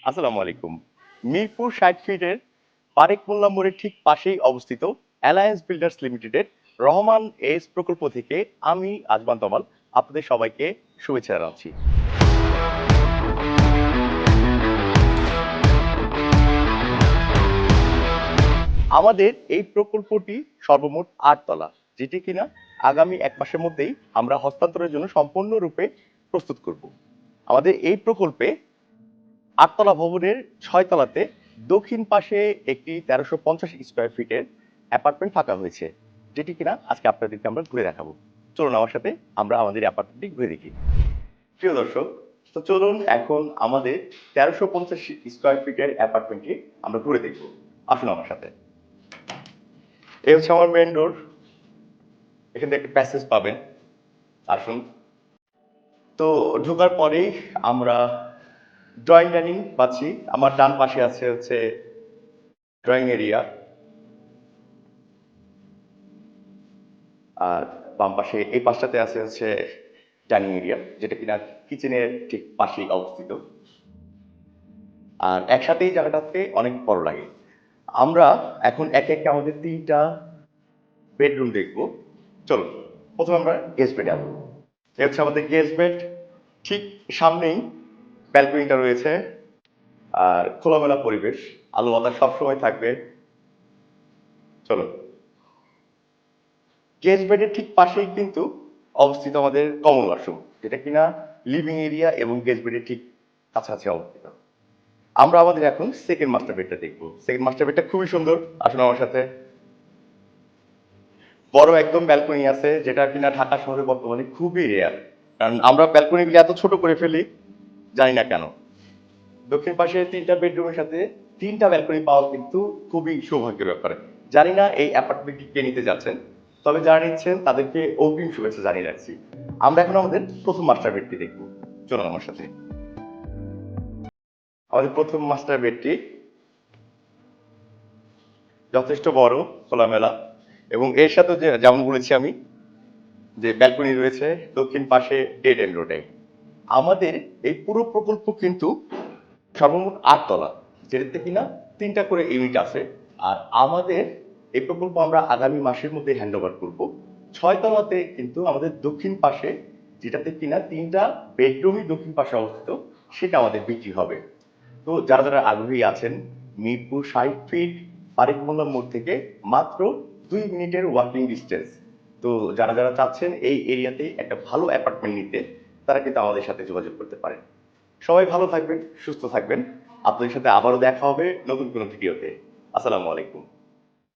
আসসালামু আলাইকুম। মিরপুর ৬০ ফিটের পারেক মোল্লা মোড়ের ঠিক পাশেই অবস্থিত অ্যালায়েন্স বিল্ডার্স লিমিটেডের রহমান এস প্রকল্প থেকে আমি আজমান তমাল আপনাদের সবাইকে শুভেচ্ছা জানাচ্ছি। আমাদের এই প্রকল্পটি সর্বমোট ৮ তলা, যেটি কিনা আগামী ১ মাসের মধ্যেই আমরা হস্তান্তরের জন্য সম্পূর্ণরূপে প্রস্তুত করব। আমাদের এই প্রকল্পে ৮ তলা ভবনের ৬ তলাতে দক্ষিণ পাশে একটি ১৩৫০ স্কয়ার ফিটের অ্যাপার্টমেন্ট ফাঁকা হয়েছে, যেটি কিনা আজকে আপনাদেরকে আমরা ঘুরে দেখাবো। চলুন আমার সাথে আমরা আমাদের অ্যাপার্টমেন্টটি ঘুরে দেখি। প্রিয় দর্শক, তো চলুন এখন আমাদের ১৩৫০ স্কয়ার ফিটের অ্যাপার্টমেন্টটি আমরা ঘুরে দেখব। আসুন আমার সাথে। এই হচ্ছে আমার মেইন ডোর। এখান থেকে একটা প্যাসেজ পাবেন। আসুন। তো ঢোকার পরেই আমরা ড্রয়িং ডাইনিং পাচ্ছি। আমার ডান পাশে আছে হচ্ছে ড্রয়িং এরিয়া, আর বাম পাশে এই পাশটাতে আছে হচ্ছে ডাইনিং এরিয়া, যেটা কিনা কিচেনের ঠিক পাশেই অবস্থিত। আর একসাথেই জায়গাটাতে অনেক বড় লাগে। আমরা এখন একে একে আমাদের ৩টা বেডরুম দেখবো। চলুন, প্রথমে আমরা গেস্ট বেডে আসবো। এই হচ্ছে আমাদের গেস্ট বেড। ঠিক সামনেই ব্যালকনিটা রয়েছে, আর খোলামেলা পরিবেশ, আলো বাতাস সবসময় থাকবে। চলুন, গেস্ট বেডের ঠিক পাশেই কিন্তু অবস্থিত আমাদের কমন ওয়াশরুম, যেটা কিনা লিভিং এরিয়া এবং গেস্ট বেডের ঠিক কাছাকাছি অবস্থিত। আমরা আমাদের এখন সেকেন্ড মাস্টার বেডটা দেখবো। সেকেন্ড মাস্টার বেডটা খুবই সুন্দর। আসুন আমার সাথে। বড় একদম ব্যালকনি আছে, যেটা কিনা ঢাকা শহরে বর্তমানে খুবই রেয়ার, কারণ আমরা ব্যালকনিগুলো এত ছোট করে ফেলি, জানি না কেন। দক্ষিণ পাশে ৩টা বেডরুমের সাথে ৩টা ব্যালকনি পাওয়া কিন্তু খুবই সৌভাগ্যের ব্যাপার। জানি না এই অ্যাপার্টমেন্টটি কে নিতে যাচ্ছেন, তবে যারা নিচ্ছেন তাদেরকে অগ্রিম শুভেচ্ছা জানিয়ে রাখছি। আমরা এখন আমাদের প্রথম মাস্টার বেডটি দেখব। চলুন আমার সাথে। আমাদের প্রথম মাস্টার বেডটি যথেষ্ট বড়, খোলামেলা, এবং এর সাথে যেমন বলেছি আমি, যে ব্যালকনি রয়েছে দক্ষিণ পাশে ডেড এন্ড রোডে। আমাদের এই পুরো প্রকল্প কিন্তু সর্বমোট ৮ তলা, যেটাতে কিনা ৩টা করে ইউনিট আছে। আর আমাদের এই প্রকল্প আমরা আগামী মাসের মধ্যে হ্যান্ড ওভার করবো। ৬ তলাতে কিন্তু আমাদের দক্ষিণ পাশে, যেটাতে কিনা ৩টা বেডরুমই দক্ষিণ পাশে অবস্থিত, সেটা আমাদের বিক্রি হবে। তো যারা যারা আগ্রহী আছেন, মিরপুর ৬০ ফিট ফারিক মোল্লা মোড় থেকে মাত্র ২ মিনিটের ওয়াকিং ডিস্টেন্স। তো যারা যারা চাচ্ছেন এই এরিয়াতে একটা ভালো অ্যাপার্টমেন্ট নিতে, তারা কিন্তু আমাদের সাথে যোগাযোগ করতে পারেন। সবাই ভালো থাকবেন, সুস্থ থাকবেন। আপনাদের সাথে আবারও দেখা হবে নতুন কোনো ভিডিওতে। আসসালামু আলাইকুম।